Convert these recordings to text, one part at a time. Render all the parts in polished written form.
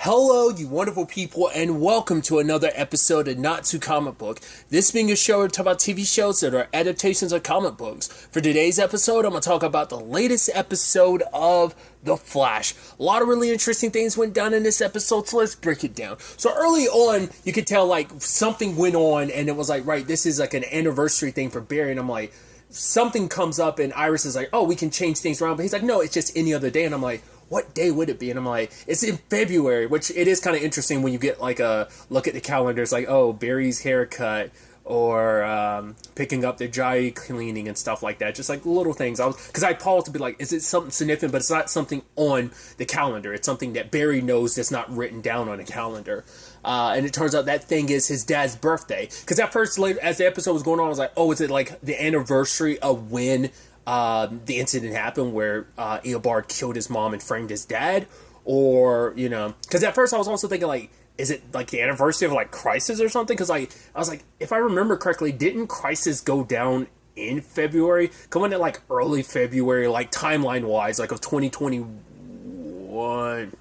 Hello, you wonderful people, and welcome to another episode of Not Too Comic Book. This being a show where we talk about TV shows that are adaptations of comic books. For today's episode, I'm going to talk about the latest episode of The Flash. A lot of really interesting things went down in this episode, so let's break it down. So early on, you could tell, something went on, and it was right, this is an anniversary thing for Barry, and I'm like, something comes up, and Iris is like, oh, we can change things around, but he's like, no, it's just any other day, and I'm like, what day would it be? And I'm like, it's in February, which it is kind of interesting when you get a look at the calendar. It's like, oh, Barry's haircut or picking up the dry cleaning and stuff like that. Just little things. Because I paused to be like, is it something significant? But it's not something on the calendar. It's something that Barry knows that's not written down on a calendar. And it turns out that thing is his dad's birthday. Because at first, as the episode was going on, I was like, oh, is it the anniversary of when the incident happened where Eobard killed his mom and framed his dad? Or, because at first I was also thinking, is it the anniversary of Crisis or something? Because I was like, if I remember correctly, didn't Crisis go down in February? Coming at early February, timeline wise, of 2021.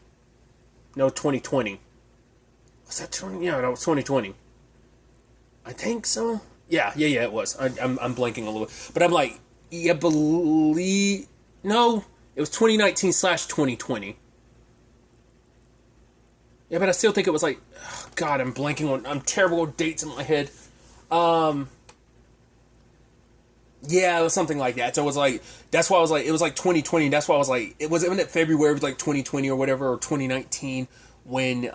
No, 2020. Was that 20? Yeah, that was 2020. I think so. Yeah, it was. I'm blanking a little bit. But I'm like, yeah, no, it was 2019/2020. Yeah, but I still think it was God, I'm terrible with dates in my head. Yeah, it was something like that. So it was that's why I was it was 2020. That's why I was it wasn't February, it was 2020 or whatever, or 2019 when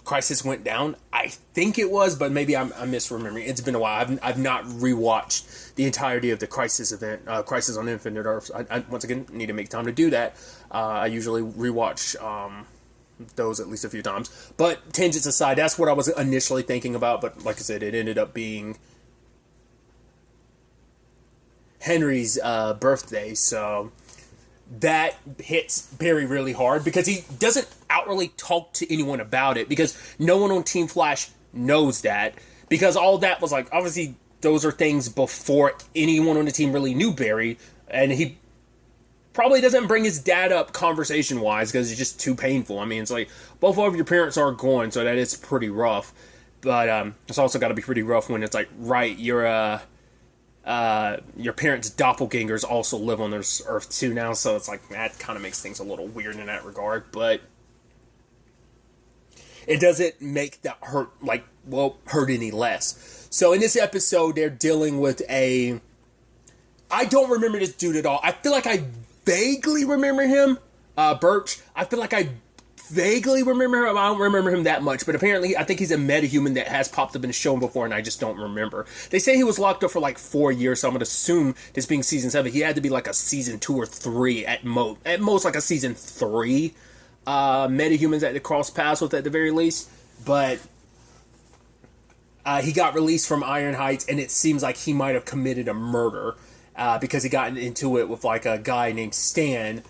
Crisis went down. I think it was, but maybe I'm misremembering. It's been a while. I've not rewatched the entirety of the Crisis event, Crisis on Infinite Earths. I once again need to make time to do that. I usually rewatch those at least a few times. But tangents aside, that's what I was initially thinking about. But like I said, it ended up being Henry's birthday, so that hits Barry really hard because he doesn't outwardly talk to anyone about it because no one on Team Flash knows that, because all that was obviously those are things before anyone on the team really knew Barry, and he probably doesn't bring his dad up conversation wise because it's just too painful. I mean, it's both of your parents are gone, so that is pretty rough, but it's also got to be pretty rough when it's right, you're your parents' doppelgangers also live on this Earth too now, so it's that kind of makes things a little weird in that regard, but it doesn't make that hurt any less. So in this episode, they're dealing with I don't remember this dude at all. I feel like I vaguely remember him, Birch. I feel like I vaguely remember him. I don't remember him that much, but apparently I think he's a metahuman that has popped up in the show before, and I just don't remember. They say he was locked up for 4 years, so I'm going to assume this being season 7, he had to be a season 2 or 3 at most a season 3 metahumans that they cross paths with at the very least. But he got released from Iron Heights, and it seems like he might have committed a murder because he got into it with a guy named Stan.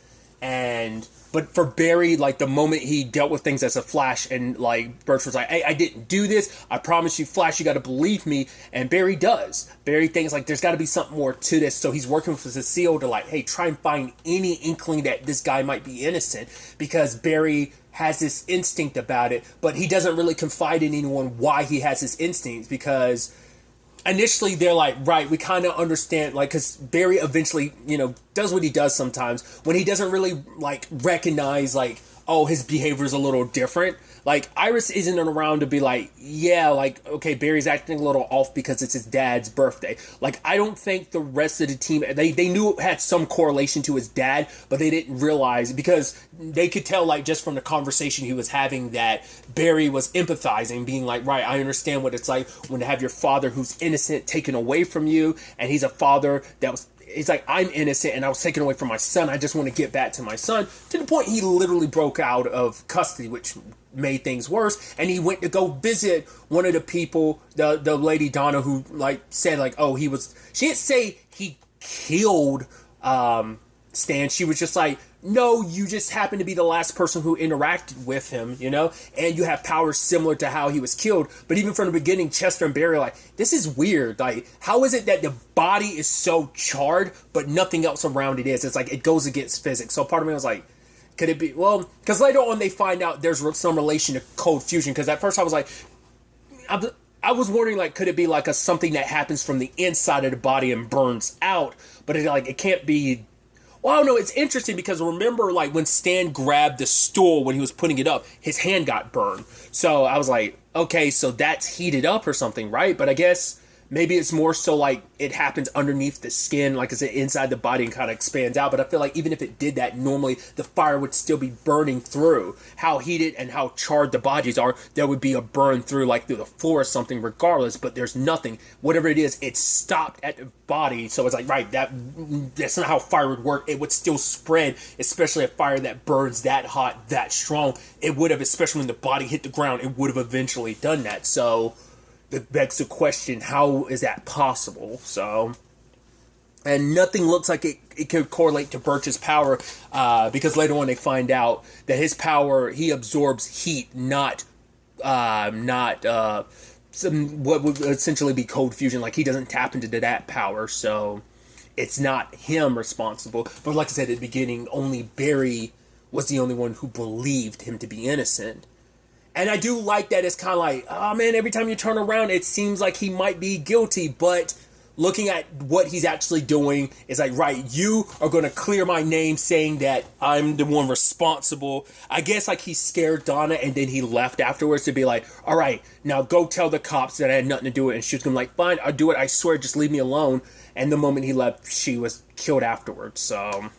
But for Barry, the moment he dealt with things as a Flash, and Birch was hey, I didn't do this, I promise you, Flash, you gotta believe me, and Barry does. Barry thinks there's gotta be something more to this, so he's working with Cecile to hey, try and find any inkling that this guy might be innocent, because Barry has this instinct about it, but he doesn't really confide in anyone why he has this instinct, because initially they're right, we kind of understand, because Barry eventually, does what he does sometimes when he doesn't really recognize oh, his behavior is a little different. Iris isn't around to be okay, Barry's acting a little off because it's his dad's birthday. I don't think the rest of the team, they knew it had some correlation to his dad, but they didn't realize, because they could tell just from the conversation he was having that Barry was empathizing, being right, I understand what it's like when to have your father who's innocent taken away from you, and he's a father that was, he's I'm innocent and I was taken away from my son. I just want to get back to my son. To the point he literally broke out of custody, which made things worse. And he went to go visit one of the people, the lady Donna, who said oh, he was, she didn't say he killed Stan. She was just no, you just happen to be the last person who interacted with him, and you have powers similar to how he was killed. But even from the beginning, Chester and Barry are this is weird. How is it that the body is so charred, but nothing else around it is? It's it goes against physics. So part of me was could it be, well, because later on they find out there's some relation to cold fusion, because at first I was like, I was wondering, like, could it be like something that happens from the inside of the body and burns out, but it can't be. Well, I don't know, it's interesting because remember, like, when Stan grabbed the stool when he was putting it up, his hand got burned. So I was like, okay, so that's heated up or something, right? But I guess maybe it's more so like it happens underneath the skin, like I said, inside the body and kind of expands out. But I feel like even if it did that, normally the fire would still be burning through. How heated and how charred the bodies are, there would be a burn through, like through the floor or something regardless. But there's nothing. Whatever it is, it's stopped at the body. So it's like, right, that's not how fire would work. It would still spread, especially a fire that burns that hot, that strong. It would have, especially when the body hit the ground, it would have eventually done that. So it begs the question, how is that possible? So, and nothing looks like it could correlate to Birch's power, because later on they find out that his power, he absorbs heat, not some what would essentially be cold fusion. Like, he doesn't tap into that power, so it's not him responsible. But like I said at the beginning, only Barry was the only one who believed him to be innocent. And I do like that it's kind of like, oh man, every time you turn around, it seems like he might be guilty. But looking at what he's actually doing is like, right, you are going to clear my name saying that I'm the one responsible. I guess like he scared Donna and then he left afterwards to be like, all right, now go tell the cops that I had nothing to do with it. And she was going to be like, fine, I'll do it. I swear, just leave me alone. And the moment he left, she was killed afterwards. So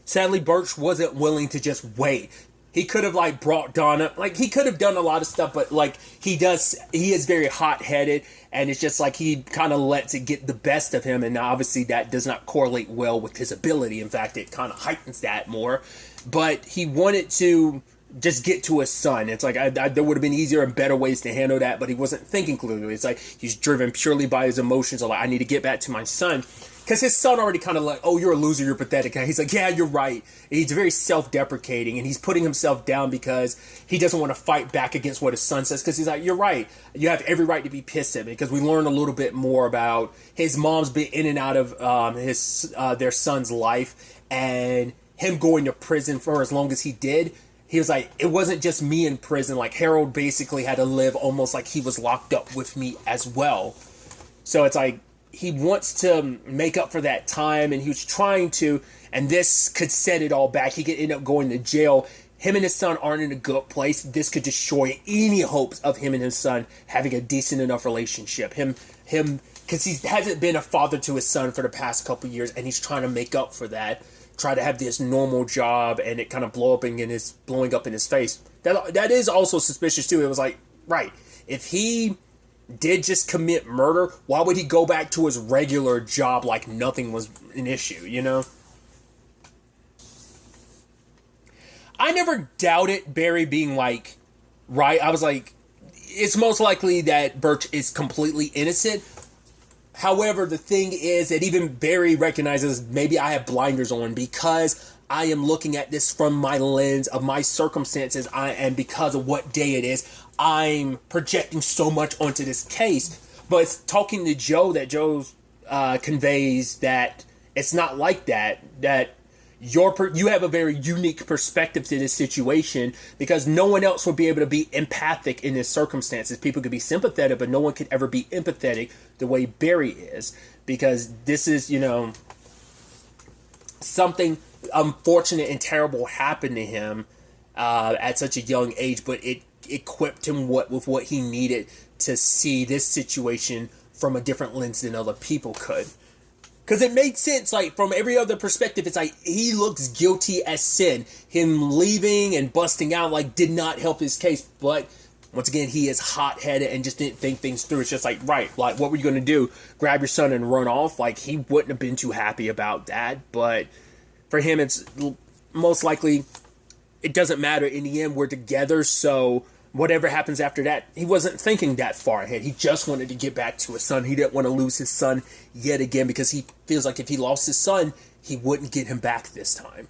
sadly, Birch wasn't willing to just wait. He could have, like, brought Donna, like, he could have done a lot of stuff, but, like, he is very hot-headed, and it's just, like, he kind of lets it get the best of him, and obviously that does not correlate well with his ability. In fact, it kind of heightens that more. But he wanted to just get to his son. It's like, there would have been easier and better ways to handle that, but he wasn't thinking clearly. It's like, he's driven purely by his emotions, like, I need to get back to my son. Because his son already kind of like, oh, you're a loser, you're pathetic. And he's like, yeah, you're right. And he's very self-deprecating, and he's putting himself down because he doesn't want to fight back against what his son says. Because he's like, you're right. You have every right to be pissed at me. Because we learn a little bit more about his mom's been in and out of their son's life, and him going to prison for as long as he did. He was like, it wasn't just me in prison. Like, Harold basically had to live almost like he was locked up with me as well. So it's like, he wants to make up for that time, and he was trying to, and this could set it all back. He could end up going to jail. Him and his son aren't in a good place. This could destroy any hopes of him and his son having a decent enough relationship. Him, because he hasn't been a father to his son for the past couple years, and he's trying to make up for that. Try to have this normal job, and it kind of blowing up in his face. That is also suspicious too. It was like, right, if he did just commit murder, why would he go back to his regular job like nothing was an issue, you know? I never doubted Barry being like, right, I was like, it's most likely that Birch is completely innocent. However, the thing is that even Barry recognizes maybe I have blinders on because I am looking at this from my lens of my circumstances, and because of what day it is, I'm projecting so much onto this case. But it's talking to Joe that Joe conveys that it's not like that. That you have a very unique perspective to this situation because no one else would be able to be empathic in this circumstances. People could be sympathetic, but no one could ever be empathetic the way Barry is, because this is, you know, something unfortunate and terrible happened to him at such a young age, but it equipped him with what he needed to see this situation from a different lens than other people could. Because it made sense, like, from every other perspective, it's like, he looks guilty as sin. Him leaving and busting out, like, did not help his case. But, once again, he is hot-headed and just didn't think things through. It's just like, right, like, what were you going to do? Grab your son and run off? Like, he wouldn't have been too happy about that. But for him, it's most likely, it doesn't matter. In the end, we're together, so whatever happens after that, he wasn't thinking that far ahead. He just wanted to get back to his son. He didn't want to lose his son yet again because he feels like if he lost his son, he wouldn't get him back this time.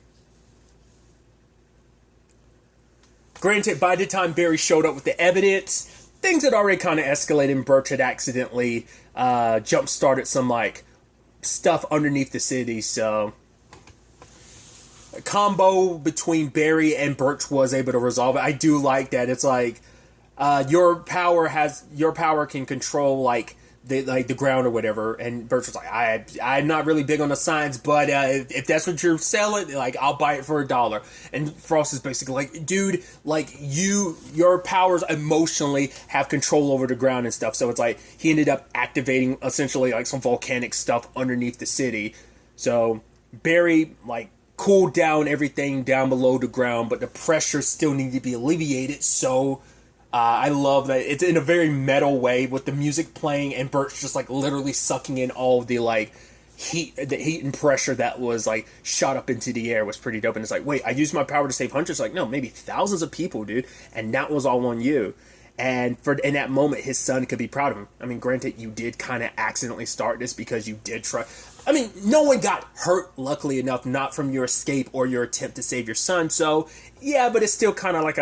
Granted, by the time Barry showed up with the evidence, things had already kind of escalated, and Birch had accidentally jump-started some, like, stuff underneath the city, so combo between Barry and Birch was able to resolve it. I do like that. It's like your power can control like the ground or whatever. And Birch was like, I'm not really big on the science, but if that's what you're selling, like I'll buy it for $1. And Frost is basically like, dude, like your powers emotionally have control over the ground and stuff. So it's like he ended up activating essentially like some volcanic stuff underneath the city. So Barry like cooled down everything down below the ground, but the pressure still needed to be alleviated. So I love that it's in a very metal way with the music playing and Birch just like literally sucking in all of the like heat and pressure that was like shot up into the air was pretty dope. And it's like, wait, I used my power to save hundreds. Like, no, maybe thousands of people, dude, and that was all on you. And in that moment, his son could be proud of him. I mean, granted, you did kind of accidentally start this because you did try. I mean, no one got hurt, luckily enough, not from your escape or your attempt to save your son. So, yeah, but it's still kind of like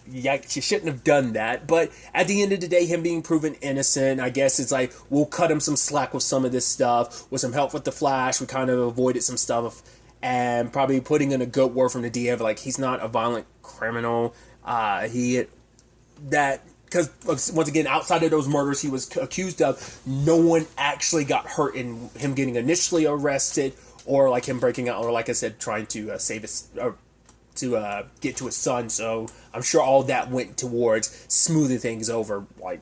yeah, you shouldn't have done that. But at the end of the day, him being proven innocent, I guess it's like, we'll cut him some slack with some of this stuff. With some help with the Flash, we kind of avoided some stuff. And probably putting in a good word from the DA, like, he's not a violent criminal. Because, once again, outside of those murders he was accused of, no one actually got hurt in him getting initially arrested or, like, him breaking out or, like I said, trying to save his... to get to his son. So I'm sure all that went towards smoothing things over, like,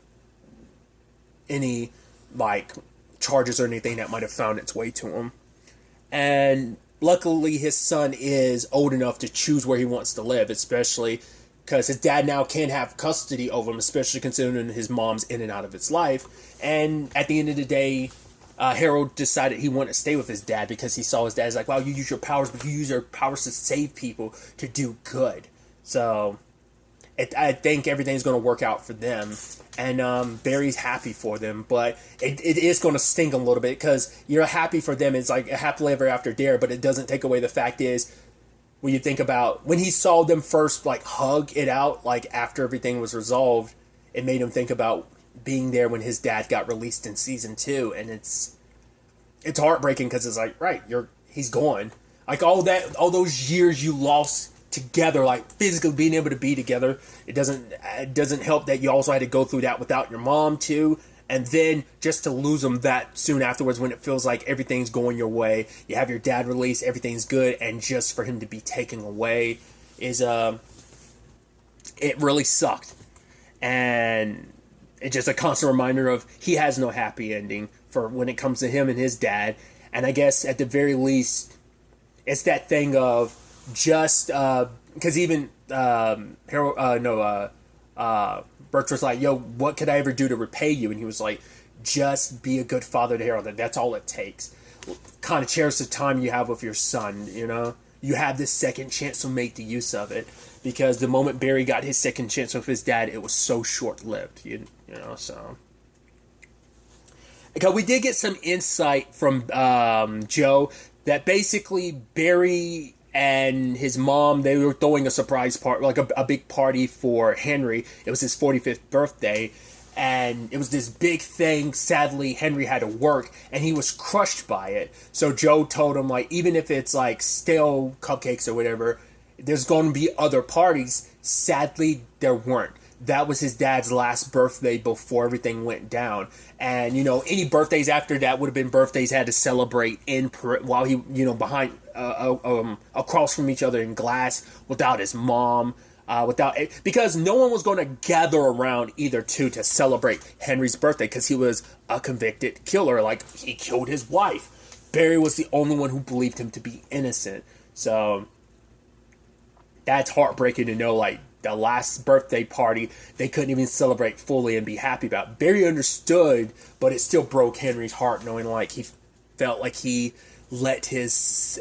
any, like, charges or anything that might have found its way to him. And luckily his son is old enough to choose where he wants to live, especially... because his dad now can have custody over him, especially considering his mom's in and out of his life. And at the end of the day, Harold decided he wanted to stay with his dad because he saw his dad's like, wow, you use your powers, but you use your powers to save people, to do good. So I think everything's going to work out for them. And Barry's happy for them, but it is going to sting a little bit because you're happy for them. It's like a happily ever after dare, but it doesn't take away the fact is, when you think about when he saw them first, like, hug it out, like, after everything was resolved, it made him think about being there when his dad got released in season 2. And it's heartbreaking because it's like, right, he's gone. Like, all those years you lost together, like, physically being able to be together, it doesn't help that you also had to go through that without your mom, too. And then just to lose them that soon afterwards when it feels like everything's going your way, you have your dad released, everything's good, and just for him to be taken away is, it really sucked. And it's just a constant reminder of he has no happy ending for when it comes to him and his dad. And I guess at the very least, it's that thing of just, because even, Birch was like, yo, what could I ever do to repay you? And he was like, just be a good father to Harold. That's all it takes. Kind of cherish the time you have with your son, you know? You have this second chance to make the use of it. Because the moment Barry got his second chance with his dad, it was so short-lived, you know, so... Because we did get some insight from Joe that basically Barry and his mom, they were throwing a surprise party, like a big party for Henry. It was his 45th birthday, and it was this big thing. Sadly, Henry had to work, and he was crushed by it. So Joe told him, like, even if it's like stale cupcakes or whatever, there's going to be other parties. Sadly, there weren't. That was his dad's last birthday before everything went down. And, you know, any birthdays after that would have been birthdays had to celebrate while he, you know, behind, across from each other in glass without his mom, because no one was going to gather around either two to celebrate Henry's birthday because he was a convicted killer. Like, he killed his wife. Barry was the only one who believed him to be innocent. So that's heartbreaking to know, like, the last birthday party, they couldn't even celebrate fully and be happy about. Barry understood, but it still broke Henry's heart knowing, like, he felt like he let his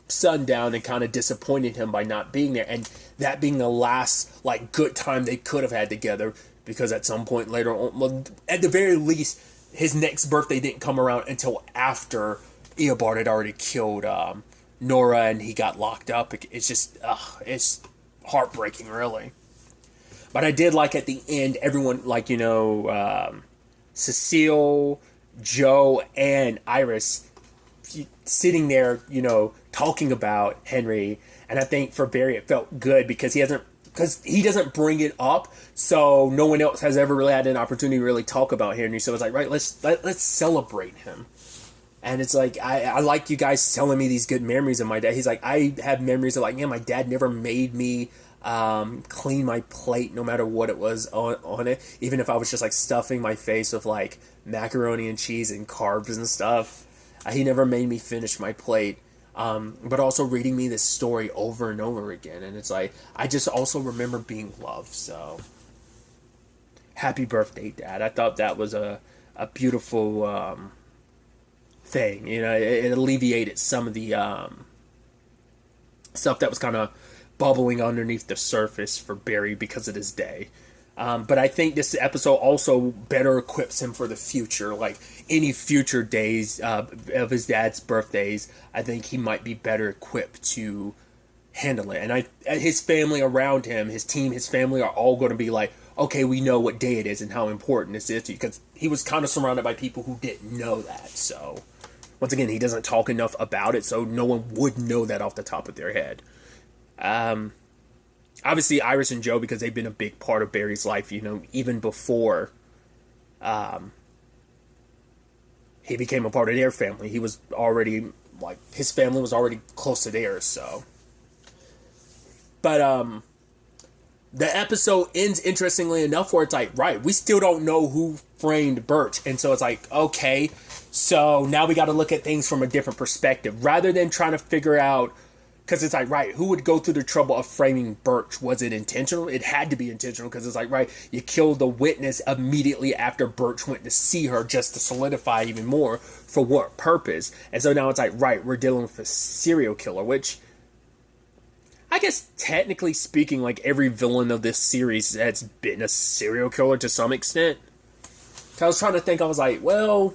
son down and kind of disappointed him by not being there. And that being the last, like, good time they could have had together, because at some point later on, well, at the very least, his next birthday didn't come around until after Eobard had already killed Nora and he got locked up. It's just, it's heartbreaking, really. But I did like at the end, everyone, like, you know, Cecile, Joe, and Iris sitting there, you know, talking about Henry. And I think for Barry it felt good because he doesn't bring it up, so no one else has ever really had an opportunity to really talk about Henry. So it's like, right, let's celebrate him. And it's like, I like you guys telling me these good memories of my dad. He's like, I have memories of like, yeah, my dad never made me clean my plate no matter what it was on it. Even if I was just like stuffing my face with like macaroni and cheese and carbs and stuff. He never made me finish my plate. But also reading me this story over and over again. And it's like, I just also remember being loved. So happy birthday, Dad. I thought that was a beautiful thing. You know, it alleviated some of the stuff that was kind of bubbling underneath the surface for Barry because of his day. But I think this episode also better equips him for the future. Like any future days of his dad's birthdays, I think he might be better equipped to handle it. And his family around him, his team, his family are all going to be like, okay, we know what day it is and how important this is, because he was kind of surrounded by people who didn't know that. So once again, he doesn't talk enough about it, so no one would know that off the top of their head. Obviously, Iris and Joe, because they've been a big part of Barry's life, you know, even before he became a part of their family. He was already, like, his family was already close to theirs, so. But, the episode ends interestingly enough where it's like, right, we still don't know who framed Birch. And so it's like, okay, so now we got to look at things from a different perspective. Rather than trying to figure out, because it's like, right, who would go through the trouble of framing Birch? Was it intentional? It had to be intentional, because it's like, right, you killed the witness immediately after Birch went to see her just to solidify even more. For what purpose? And so now it's like, right, we're dealing with a serial killer, which I guess technically speaking, like every villain of this series has been a serial killer to some extent. I was trying to think, I was like, well,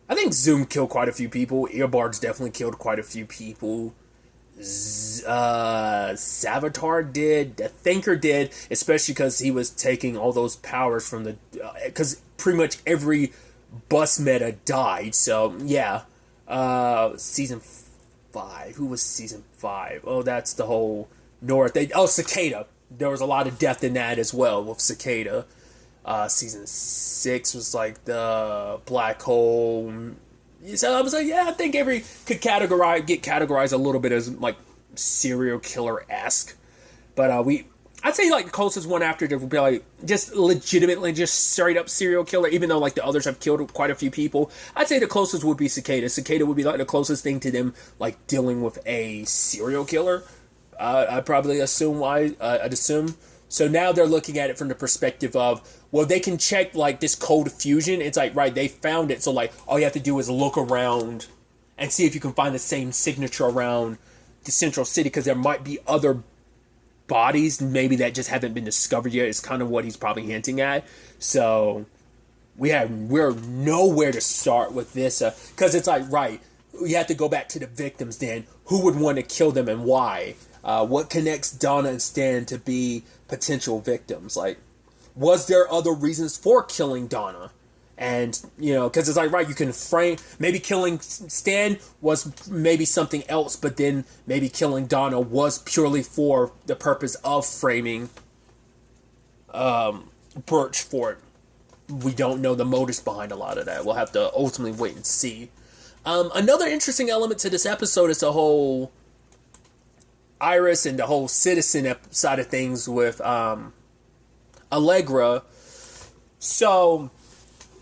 I think Zoom killed quite a few people. Earbards definitely killed quite a few people. Savitar did. The Thinker did, especially because he was taking all those powers from the... Because pretty much every bus meta died, so yeah. Season 5. Who was season 5? Oh, that's the whole North. Cicada. There was a lot of death in that as well with Cicada. Season 6 was like the black hole. So I was like, yeah, I think every could get categorized a little bit as like serial killer-esque. But I'd say like the closest one after would be like just legitimately just straight up serial killer, even though like the others have killed quite a few people. I'd say the closest would be Cicada. Cicada would be like the closest thing to them like dealing with a serial killer. I'd probably assume I'd assume. So now they're looking at it from the perspective of, well, they can check like this cold fusion. It's like, right, they found it. So like all you have to do is look around and see if you can find the same signature around the central city, because there might be other bodies maybe that just haven't been discovered yet, is kind of what he's probably hinting at. So we're nowhere to start with this, because it's like, right, you have to go back to the victims then. Who would want to kill them and why? What connects Donna and Stan to be potential victims? Like, was there other reasons for killing Donna? And, you know, because it's like, right, you can frame, maybe killing Stan was maybe something else, but then maybe killing Donna was purely for the purpose of framing Birch for it. We don't know the motives behind a lot of that. We'll have to ultimately wait and see. Another interesting element to this episode is the whole Iris and the whole citizen side of things with Allegra. So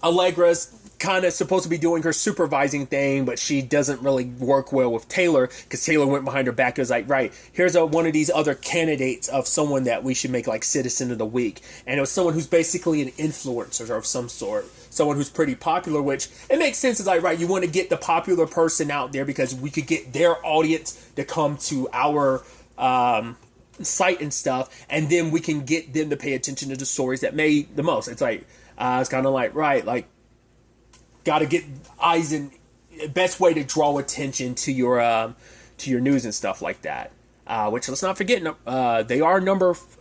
Allegra's kind of supposed to be doing her supervising thing, but she doesn't really work well with Taylor, because Taylor went behind her back and was like, right, here's one of these other candidates of someone that we should make like Citizen of the Week. And it was someone who's basically an influencer of some sort, someone who's pretty popular, which it makes sense. It's like, right, you want to get the popular person out there because we could get their audience to come to our site and stuff, and then we can get them to pay attention to the stories that made the most. It's like, it's kind of like, right, like, got to get eyes in. Best way to draw attention to your news and stuff like that. Which, let's not forget, they are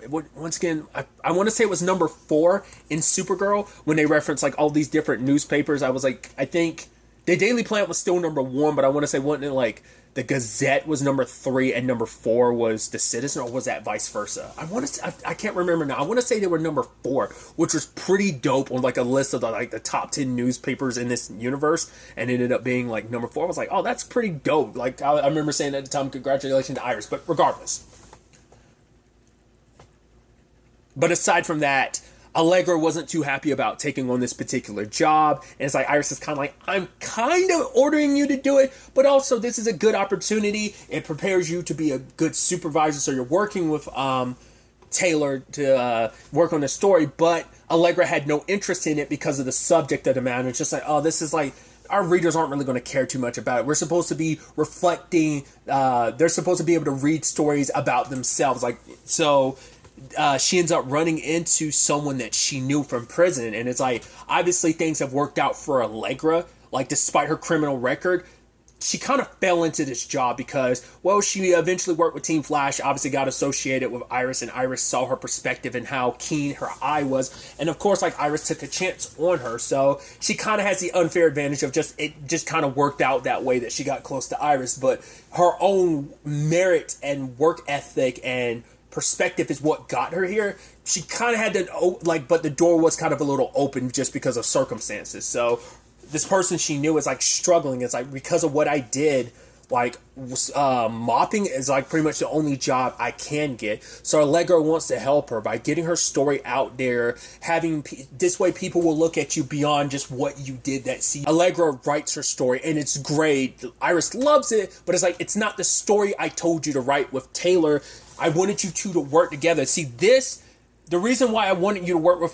once again, I want to say it was number 4 in Supergirl when they referenced like all these different newspapers. I was like, I think the Daily Planet was still number 1, but I want to say, wasn't it like the Gazette was number 3 and number 4 was the Citizen, or was that vice versa? I can't remember now. I want to say they were number 4, which was pretty dope on like a list of the top 10 newspapers in this universe, and it ended up being like number 4. I was like, oh, that's pretty dope. Like I remember saying at the time, congratulations to Iris. But regardless. But aside from that, Allegra wasn't too happy about taking on this particular job. And it's like, Iris is kind of like, I'm kind of ordering you to do it, but also this is a good opportunity. It prepares you to be a good supervisor. So you're working with Taylor to work on the story. But Allegra had no interest in it because of the subject of the matter. It's just like, oh, this is like, our readers aren't really going to care too much about it. We're supposed to be reflecting. They're supposed to be able to read stories about themselves. Like, so... she ends up running into someone that she knew from prison, and it's like, obviously things have worked out for Allegra. Like, despite her criminal record, she kind of fell into this job because, well, she eventually worked with Team Flash, obviously got associated with Iris, and Iris saw her perspective and how keen her eye was, and of course, like, Iris took a chance on her, so she kind of has the unfair advantage of it just kind of worked out that way that she got close to Iris, but her own merit and work ethic and perspective is what got her here. She kind of had to, but the door was kind of a little open just because of circumstances. So this person she knew is like struggling. It's like, because of what I did, like mopping is like pretty much the only job I can get. So Allegra wants to help her by getting her story out there, this way people will look at you beyond just what you did that scene. Allegra writes her story and it's great. Iris loves it, but it's like, it's not the story I told you to write with Taylor. I wanted you two to work together. See, the reason why I wanted you to work with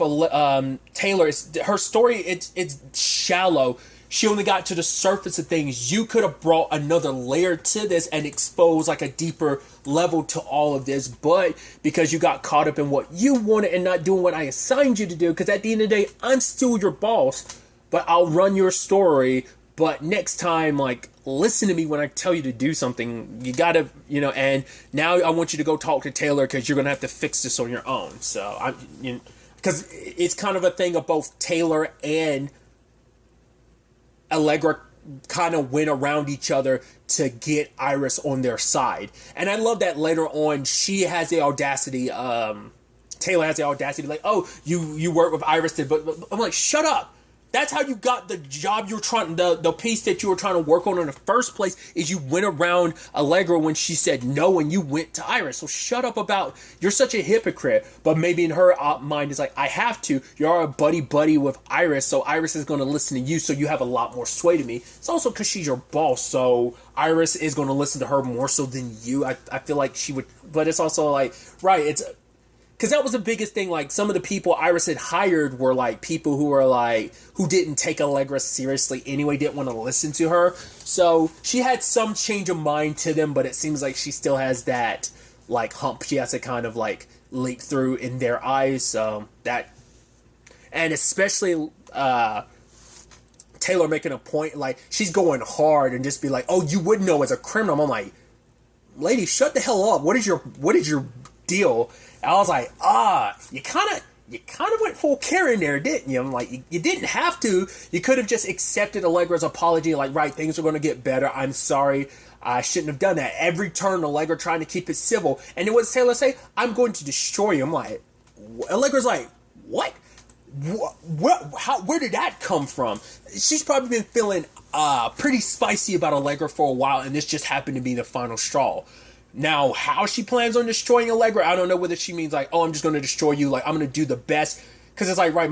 Taylor is her story, it's shallow. She only got to the surface of things. You could have brought another layer to this and exposed like a deeper level to all of this, but because you got caught up in what you wanted and not doing what I assigned you to do, because at the end of the day, I'm still your boss, but I'll run your story. But next time, like, listen to me when I tell you to do something. You gotta, and now I want you to go talk to Taylor because you're gonna have to fix this on your own. So, because it's kind of a thing of both Taylor and Allegra kind of went around each other to get Iris on their side. And I love that later on, she has the audacity, Taylor has the audacity, like, oh, you work with Iris, but I'm like, shut up. That's how you got the job you're trying, the piece that you were trying to work on in the first place, is you went around Allegra when she said no and you went to Iris. So shut up you're such a hypocrite. But maybe in her mind is like, I have to. You're a buddy with Iris, so Iris is going to listen to you, so you have a lot more sway to me. It's also because she's your boss, so Iris is going to listen to her more so than you. I feel like she would, but it's also like, right, it's... Because that was the biggest thing, like, some of the people Iris had hired were, like, people who were, like, who didn't take Allegra seriously anyway, didn't want to listen to her. So, she had some change of mind to them, but it seems like she still has that, like, hump she has to kind of, like, leap through in their eyes. So, that... And especially, Taylor making a point, like, she's going hard and just be like, oh, you would know as a criminal. I'm like, lady, shut the hell up. What is your deal? I was like, you kind of went full Karen there, didn't you? I'm like, you didn't have to. You could have just accepted Allegra's apology, like, right, things are going to get better. I'm sorry. I shouldn't have done that. Every turn, Allegra trying to keep it civil. And then what does Taylor say? I'm going to destroy you. I'm like, Allegra's like, what? Where did that come from? She's probably been feeling pretty spicy about Allegra for a while, and this just happened to be the final straw. Now, how she plans on destroying Allegra, I don't know whether she means like, oh, I'm just going to destroy you, like, I'm going to do the best. Because it's like, right,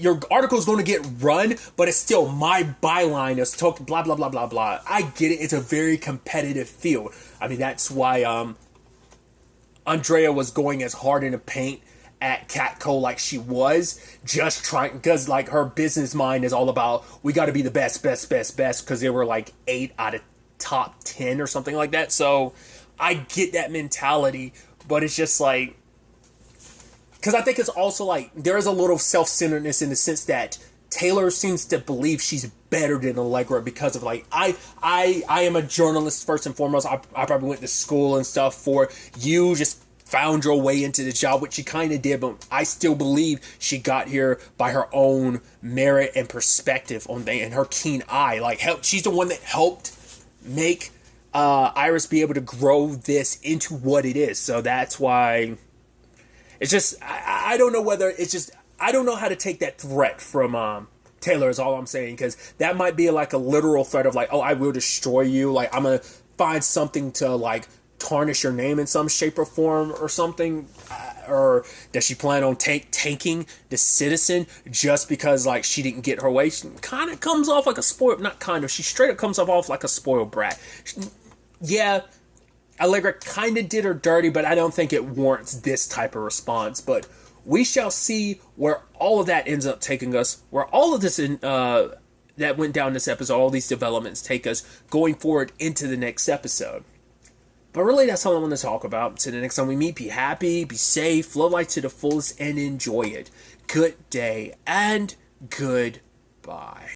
your article's going to get run, but it's still my byline is talking blah, blah, blah, blah, blah. I get it. It's a very competitive field. I mean, that's why Andrea was going as hard in the paint at Catco like she was, just trying, because like her business mind is all about, we got to be the best, because they were like 8 out of top 10 or something like that. So I get that mentality, but it's just like, because I think it's also like, there is a little self-centeredness in the sense that Taylor seems to believe she's better than Allegra because of like, I am a journalist first and foremost. I probably went to school and stuff for you, just found your way into the job, which she kind of did, but I still believe she got here by her own merit and perspective on things and her keen eye. Like, she's the one that helped make Iris be able to grow this into what it is. So that's why it's just, I don't know whether it's just, I don't know how to take that threat from Taylor is all I'm saying, because that might be like a literal threat of like, oh, I will destroy you. Like, I'm going to find something to like tarnish your name in some shape or form or something. Or does she plan on tanking the citizen just because like she didn't get her way? She kind of comes off like a spoiled, not kind of, she straight up comes off like a spoiled brat. Yeah, Allegra kind of did her dirty, but I don't think it warrants this type of response. But we shall see where all of that ends up taking us, where all of this that went down this episode, all these developments take us going forward into the next episode. But really, that's all I want to talk about. Until the next time we meet, be happy, be safe, love life to the fullest, and enjoy it. Good day, and goodbye.